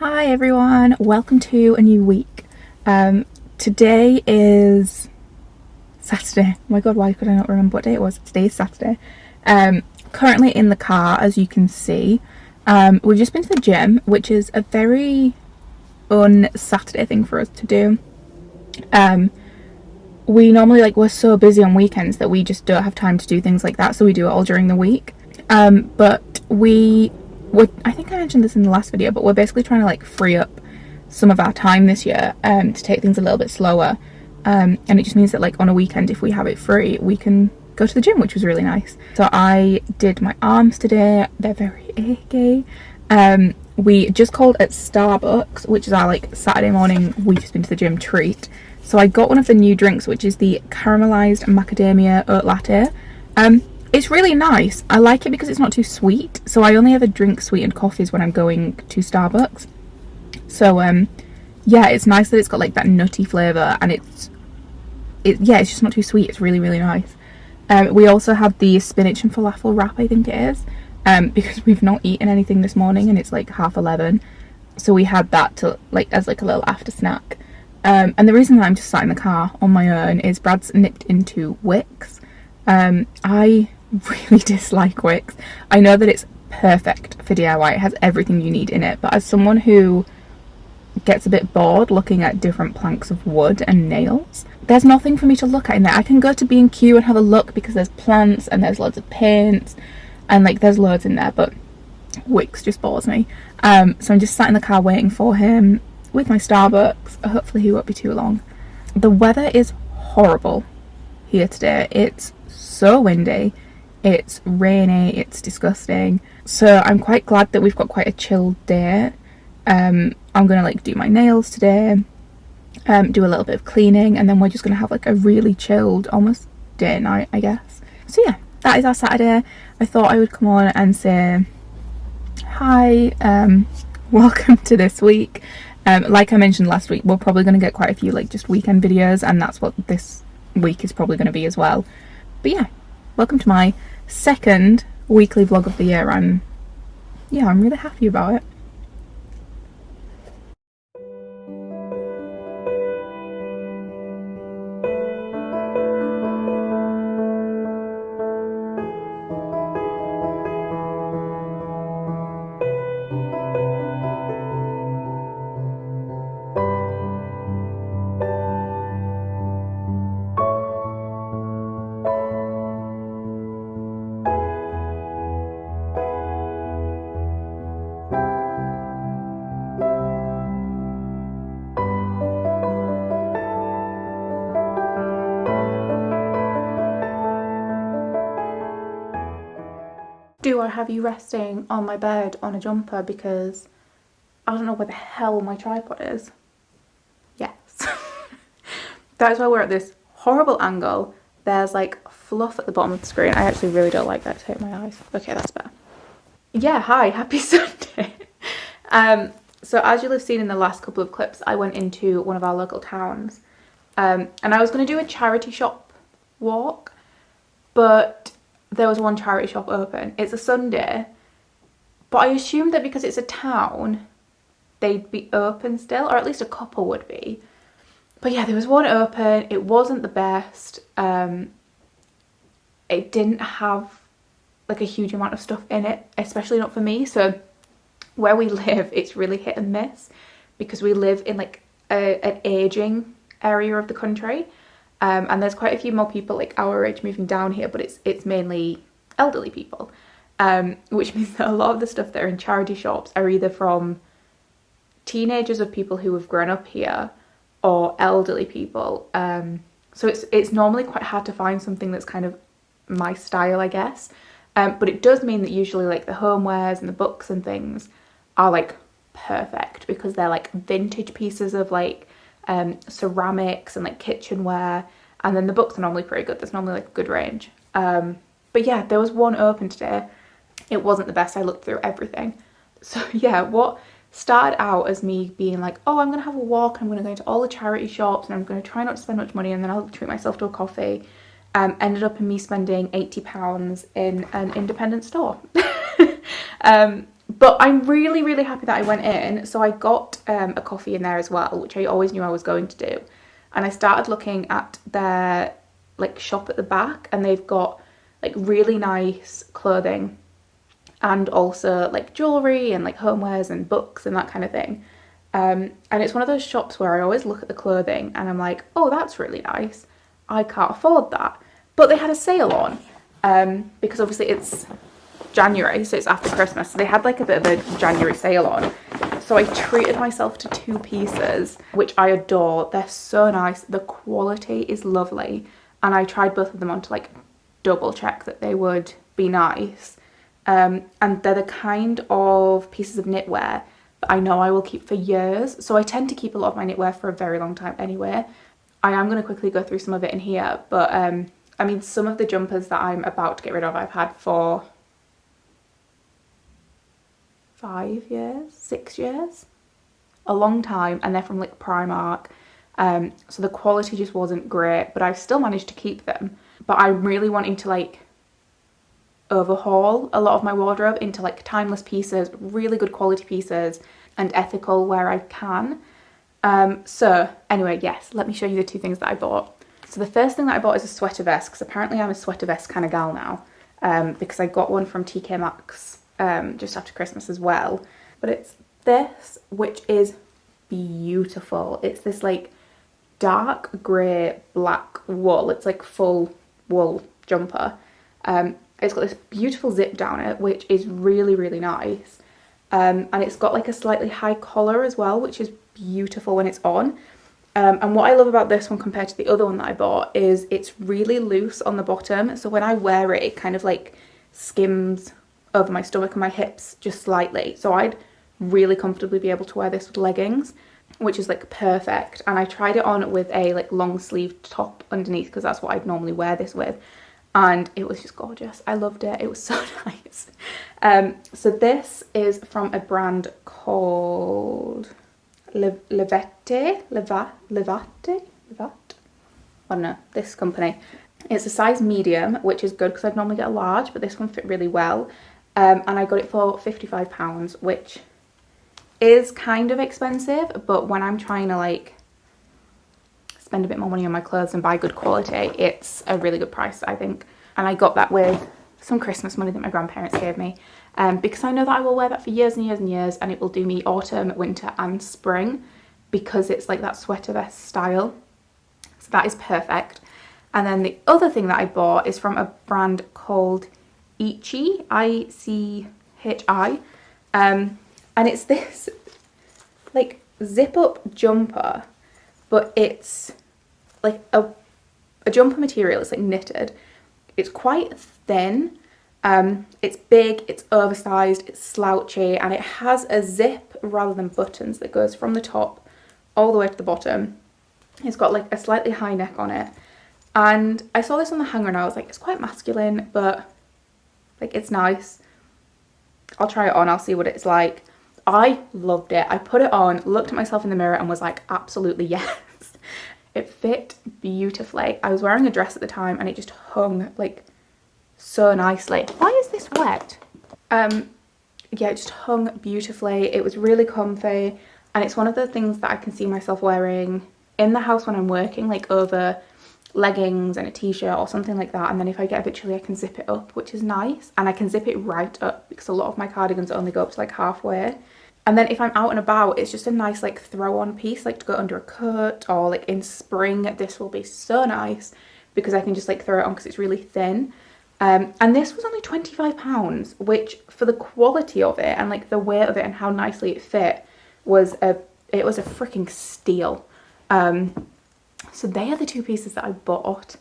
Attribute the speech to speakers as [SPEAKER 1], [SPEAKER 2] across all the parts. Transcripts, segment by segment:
[SPEAKER 1] Hi everyone, welcome to a new week. Today is Saturday. Oh my god, why could I not remember what day it was? Today is Saturday. Currently in the car, as you can see. We've just been to the gym, which is a very un-Saturday thing for us to do. We normally, we're so busy on weekends that we just don't have time to do things like that, so we do it all during the week. But I think I mentioned this in the last video, but we're basically trying to free up some of our time this year to take things a little bit slower. And it just means that on a weekend, if we have it free, we can go to the gym, which was really nice. So I did my arms today. They're very achy. We just called at Starbucks, which is our Saturday morning we just been to the gym treat. So I got one of the new drinks, which is the caramelized macadamia oat latte. It's really nice. I like it because it's not too sweet. So I only ever drink sweetened coffees when I'm going to Starbucks. So yeah, it's nice that it's got that nutty flavour, and it's just not too sweet. It's really, really nice. We also had the spinach and falafel wrap, I think it is, because we've not eaten anything this morning and it's 11:30. So we had that to as a little after snack. And the reason that I'm just sat in the car on my own is Brad's nipped into Wix. I really dislike Wix. I know that it's perfect for DIY. It has everything you need in it, but as someone who gets a bit bored looking at different planks of wood and nails, there's nothing for me to look at in there. I can go to B&Q and have a look because there's plants and there's loads of paints and there's loads in there, but Wix just bores me. So I'm just sat in the car waiting for him with my Starbucks. Hopefully he won't be too long. The weather is horrible here today. It's so windy, it's rainy, it's disgusting. So I'm quite glad that we've got quite a chilled day. I'm gonna do my nails today, do a little bit of cleaning, and then we're just gonna have a really chilled, almost day night, I guess. So yeah, that is our Saturday. I thought I would come on and say hi, welcome to this week. Like I mentioned last week, we're probably gonna get quite a few just weekend videos, and that's what this week is probably gonna be as well. But yeah, welcome to my second weekly vlog of the year. I'm really happy about it. Do I have you resting on my bed on a jumper because I don't know where the hell my tripod is? Yes. That's why we're at this horrible angle. There's fluff at the bottom of the screen. I actually really don't like that to hit my eyes. Okay, that's better. Yeah, hi, happy Sunday. So as you'll have seen in the last couple of clips, I went into one of our local towns, and I was going to do a charity shop walk, but there was one charity shop open. It's a Sunday, but I assumed that because it's a town, they'd be open still, or at least a couple would be. But yeah, there was one open. It wasn't the best. It didn't have a huge amount of stuff in it, especially not for me. So where we live, it's really hit and miss because we live in an aging area of the country. And there's quite a few more people our age moving down here, but it's mainly elderly people, which means that a lot of the stuff that are in charity shops are either from teenagers of people who have grown up here or elderly people. So it's normally quite hard to find something that's kind of my style, I guess. But it does mean that usually the homewares and the books and things are perfect because they're vintage pieces of ceramics and kitchenware, and then the books are normally pretty good. There's normally a good range. But yeah, there was one open today. It wasn't the best. I looked through everything. So yeah, what started out as me being oh, I'm gonna have a walk, I'm gonna go into all the charity shops and I'm gonna try not to spend much money and then I'll treat myself to a coffee, ended up in me spending £80 in an independent store. But I'm really, really happy that I went in. So I got a coffee in there as well, which I always knew I was going to do. And I started looking at their like shop at the back, and they've got like really nice clothing and also like jewellery and like homewares and books and that kind of thing. And it's one of those shops where I always look at the clothing and I'm like, oh, that's really nice. I can't afford that. But they had a sale on because obviously it's January, so it's after Christmas. So they had like a bit of a January sale on. So I treated myself to 2 pieces, which I adore. They're so nice. The quality is lovely. And I tried both of them on to like double check that they would be nice. And they're the kind of pieces of knitwear that I know I will keep for years. So I tend to keep a lot of my knitwear for a very long time anyway. I am going to quickly go through some of it in here, but I mean, some of the jumpers that I'm about to get rid of I've had for 5 years, 6 years, a long time, and they're from like Primark. So the quality just wasn't great, but I've still managed to keep them. But I'm really wanting to like overhaul a lot of my wardrobe into like timeless pieces, really good quality pieces, and ethical where I can. So anyway, yes, let me show you the 2 things that I bought. So the first thing that I bought is a sweater vest, because apparently I'm a sweater vest kind of gal now, because I got one from TK Maxx just after Christmas as well. But it's this, which is beautiful. It's this like dark grey black wool. It's like full wool jumper. It's got this beautiful zip down it, which is really, really nice. And it's got like a slightly high collar as well, which is beautiful when it's on. And what I love about this one compared to the other one that I bought is it's really loose on the bottom. So when I wear it, it kind of like skims over my stomach and my hips just slightly. So I'd really comfortably be able to wear this with leggings, which is like perfect. And I tried it on with a like long sleeved top underneath because that's what I'd normally wear this with. And it was just gorgeous. I loved it. It was so nice. So this is from a brand called Leveté. I don't know, this company. It's a size medium, which is good because I'd normally get a large, but this one fit really well. And I got it for £55, which is kind of expensive, but when I'm trying to like spend a bit more money on my clothes and buy good quality, it's a really good price, I think. And I got that with some Christmas money that my grandparents gave me, because I know that I will wear that for years and years and years, and it will do me autumn, winter and spring, because it's like that sweater vest style. So that is perfect. And then the other thing that I bought is from a brand called Ichi, I-C-H-I, and it's this like zip up jumper, but it's like a jumper material. It's like knitted. It's quite thin. It's big, it's oversized, it's slouchy, and it has a zip rather than buttons that goes from the top all the way to the bottom. It's got like a slightly high neck on it. And I saw this on the hanger and I was like, it's quite masculine, but like it's nice. I'll try it on, I'll see what it's like. I loved it. I put it on, looked at myself in the mirror and was like, absolutely yes. It fit beautifully. I was wearing a dress at the time and it just hung like so nicely. Why is this wet? Yeah, it just hung beautifully. It was really comfy, and it's one of the things that I can see myself wearing in the house when I'm working, like over leggings and a t-shirt or something like that. And then if I get a bit chilly, I can zip it up, which is nice. And I can zip it right up because a lot of my cardigans only go up to like halfway. And then if I'm out and about, it's just a nice like throw on piece, like to go under a coat, or like in spring, this will be so nice because I can just like throw it on because it's really thin. And this was only £25, which for the quality of it and like the weight of it and how nicely it fit was a freaking steal. So they are the 2 pieces that I bought.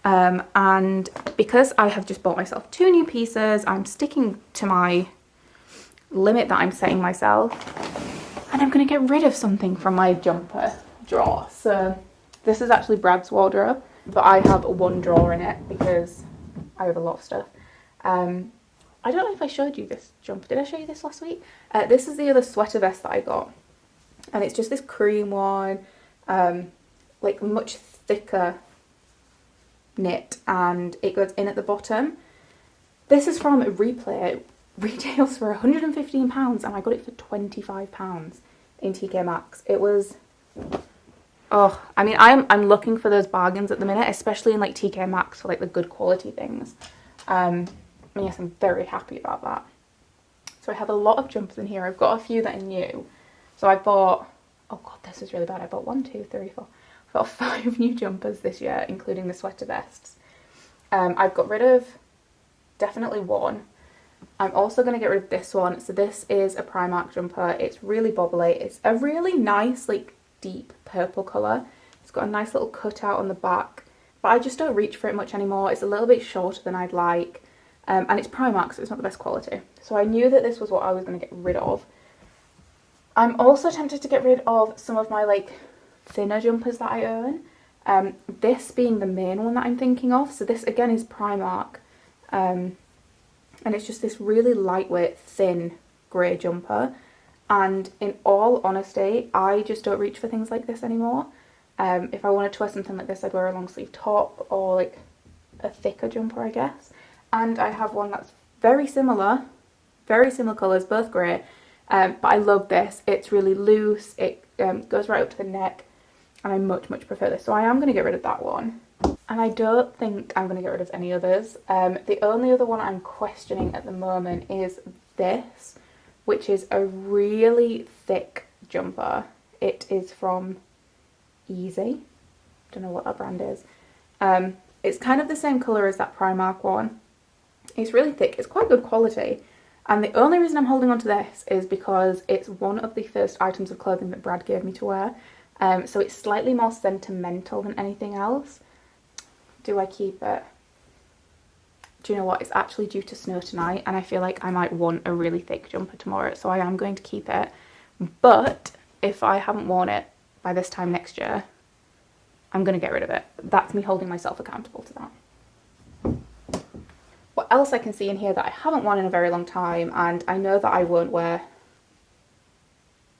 [SPEAKER 1] And because I have just bought myself 2 new pieces, I'm sticking to my limit that I'm setting myself, and I'm going to get rid of something from my jumper drawer. So this is actually Brad's wardrobe, but I have 1 drawer in it because I have a lot of stuff. I don't know if I showed you this jumper. Did I show you this last week? This is the other sweater vest that I got, and it's just this cream one, like much thicker knit, and it goes in at the bottom. This is from Replay. retails for £115 and I got it for £25 in TK Maxx. It was, oh, I mean, I'm looking for those bargains at the minute, especially in like TK Maxx for like the good quality things. And yes, I'm very happy about that. So I have a lot of jumpers in here. I've got a few that are new. So I bought, oh god, this is really bad. I bought 1, 2, 3, 4. I've got 5 new jumpers this year, including the sweater vests. I've got rid of definitely one. I'm also going to get rid of this one. So this is a Primark jumper. It's really bobbly. It's a really nice, like, deep purple colour. It's got a nice little cutout on the back. But I just don't reach for it much anymore. It's a little bit shorter than I'd like. And it's Primark, so it's not the best quality. So I knew that this was what I was going to get rid of. I'm also tempted to get rid of some of my, like, thinner jumpers that I own. This being the main one that I'm thinking of. So this again is Primark, and it's just this really lightweight, thin grey jumper. And in all honesty, I just don't reach for things like this anymore. If I wanted to wear something like this, I'd wear a long sleeve top or like a thicker jumper, I guess. And I have one that's very similar colours, both grey. But I love this. It's really loose. It goes right up to the neck. And I much prefer this. So I am going to get rid of that one. And I don't think I'm going to get rid of any others. The only other one I'm questioning at the moment is this, which is a really thick jumper. It is from Ichi. Don't know what that brand is. It's kind of the same colour as that Primark one. It's really thick. It's quite good quality. And the only reason I'm holding on to this is because it's one of the first items of clothing that Brad gave me to wear. So it's slightly more sentimental than anything else. Do I keep it? Do you know what? It's actually due to snow tonight and I feel like I might want a really thick jumper tomorrow. So I am going to keep it. But if I haven't worn it by this time next year, I'm going to get rid of it. That's me holding myself accountable to that. What else I can see in here that I haven't worn in a very long time and I know that I won't wear.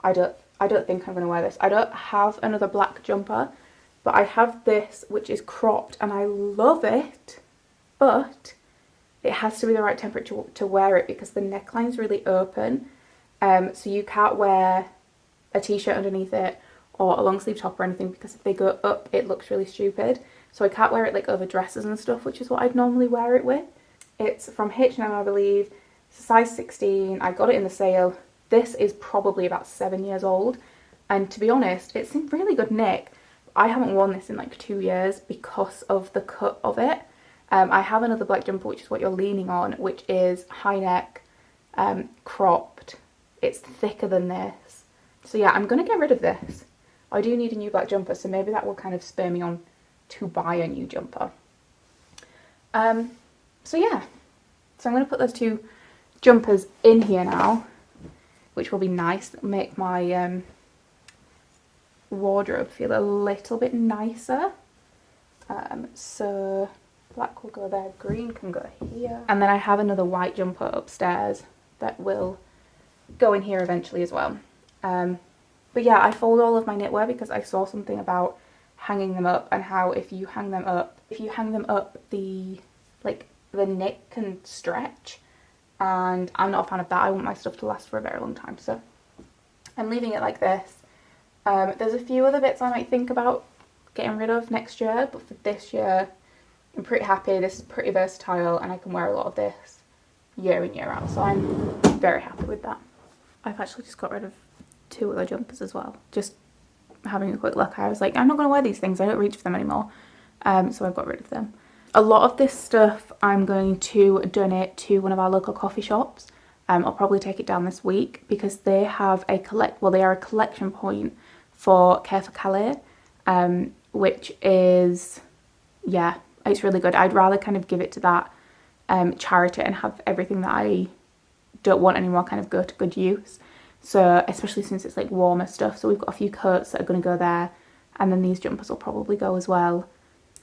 [SPEAKER 1] I don't think I'm going to wear this. I don't have another black jumper, but I have this which is cropped and I love it, but it has to be the right temperature to wear it because the neckline's really open. So you can't wear a t-shirt underneath it or a long sleeve top or anything because if they go up it looks really stupid. So I can't wear it like over dresses and stuff, which is what I'd normally wear it with. It's from H&M, I believe. It's a size 16. I got it in the sale. This is probably about 7 years old. And to be honest, it's in really good nick. I haven't worn this in like 2 years because of the cut of it. I have another black jumper, which is what you're leaning on, which is high neck, cropped. It's thicker than this. So yeah, I'm going to get rid of this. I do need a new black jumper, so maybe that will kind of spur me on to buy a new jumper. So yeah, so I'm going to put those 2 jumpers in here now, which will be nice. It'll make my wardrobe feel a little bit nicer. So black will go there, green can go here. And then I have another white jumper upstairs that will go in here eventually as well. But yeah, I fold all of my knitwear because I saw something about hanging them up and how if you hang them up, the knit can stretch. And I'm not a fan of that. I want my stuff to last for a very long time. So I'm leaving it like this. There's a few other bits I might think about getting rid of next year, but for this year, I'm pretty happy. This is pretty versatile and I can wear a lot of this year in, year out. So I'm very happy with that. I've actually just got rid of 2 other jumpers as well. Just having a quick look, I was like, I'm not going to wear these things. I don't reach for them anymore. So I've got rid of them. A lot of this stuff I'm going to donate to one of our local coffee shops. I'll probably take it down this week because they have a they are a collection point for Care for Calais, which is, yeah, it's really good. I'd rather kind of give it to that charity and have everything that I don't want anymore kind of go to good use. So especially since it's like warmer stuff. So we've got a few coats that are going to go there, and then these jumpers will probably go as well.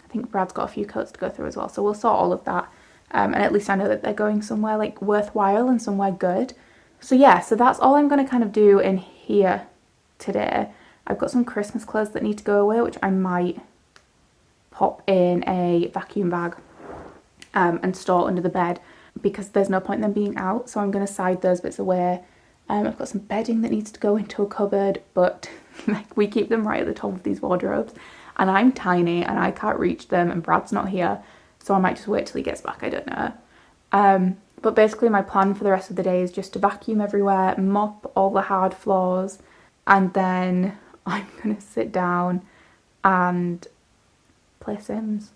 [SPEAKER 1] I think Brad's got a few coats to go through as well, so we'll sort all of that. And at least I know that they're going somewhere like worthwhile and somewhere good. So yeah, so that's all I'm going to kind of do in here today. I've got some Christmas clothes that need to go away, which I might pop in a vacuum bag and store under the bed. because there's no point in them being out, so I'm going to side those bits away. I've got some bedding that needs to go into a cupboard, but like we keep them right at the top of these wardrobes, and I'm tiny and I can't reach them, and Brad's not here, so I might just wait till he gets back, I don't know. But basically my plan for the rest of the day is just to vacuum everywhere, mop all the hard floors, and then I'm going to sit down and play Sims.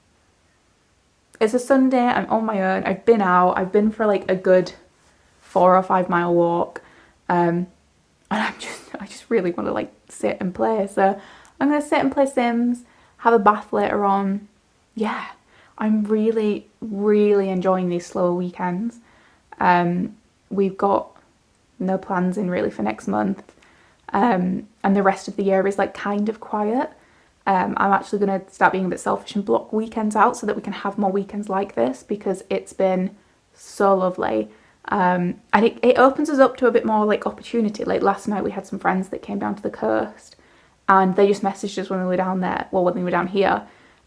[SPEAKER 1] It's a Sunday, I'm on my own, I've been out, I've been for like a good 4 or 5 mile walk, and I just really want to like sit and play, so I'm going to sit and play Sims, have a bath later on. Yeah, I'm really enjoying these slower weekends. We've got no plans in really for next month, and the rest of the year is like kind of quiet. I'm actually going to start being a bit selfish and block weekends out so that we can have more weekends like this, because it's been so lovely. And it opens us up to a bit more like opportunity. Like last night we had some friends that came down to the coast, and they just messaged us when we were down there, well, when we were down here,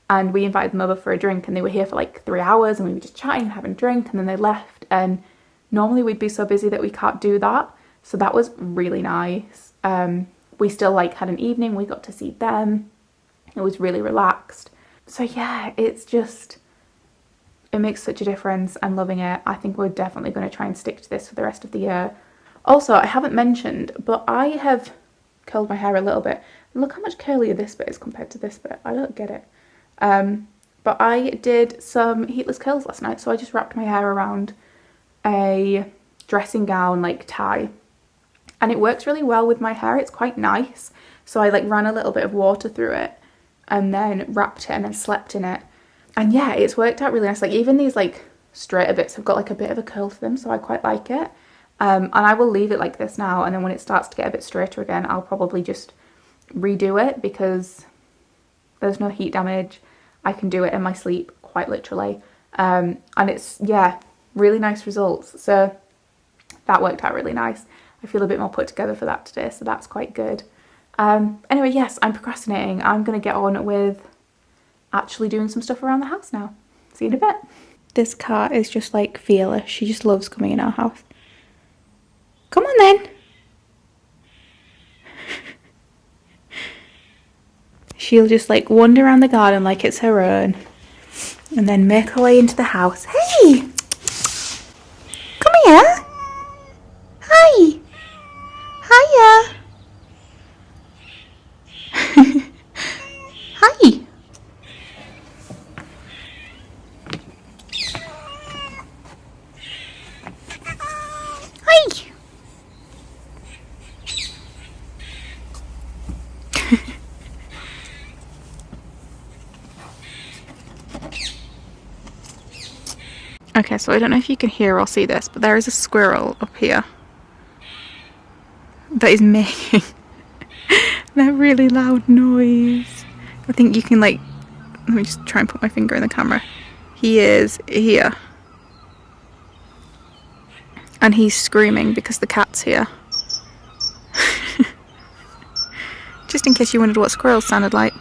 [SPEAKER 1] and we invited them over for a drink, and they were here for like 3 hours, and we were just chatting and having a drink, and then they left. And normally we'd be so busy that we can't do that, so that was really nice. We still like had an evening, we got to see them, it was really relaxed. So yeah, it's just, it makes such a difference. I'm loving it. I think we're definitely going to try and stick to this for the rest of the year. Also, I haven't mentioned, but I have curled my hair a little bit. Look how much curlier this bit is compared to this bit. I don't get it. But I did some heatless curls last night, so I just wrapped my hair around a dressing gown like tie, and it works really well with my hair. It's quite nice. So I like ran a little bit of water through it and then wrapped it and then slept in it, and yeah, it's worked out really nice. Like even these like straighter bits have got like a bit of a curl to them, so I quite like it. And I will leave it like this now, and then when it starts to get a bit straighter again, I'll probably just redo it, because there's no heat damage. I can do it in my sleep, quite literally. And it's, yeah, really nice results. So that worked out really nice. I feel a bit more put together for that today, so that's quite good. Anyway, yes, I'm procrastinating. I'm going to get on with actually doing some stuff around the house now. See you in a bit. This cat is just like fearless. She just loves coming in our house. Come on then. She'll just like wander around the garden like it's her own, and then make her way into the house. Hey! Come here! Hi! Hiya! Hi! Hi! Okay, so I don't know if you can hear or see this, but there is a squirrel up here that is making that really loud noise. I think you can like, let me just try and put my finger in the camera. He is here. And he's screaming because the cat's here. Just in case you wondered what squirrels sounded like.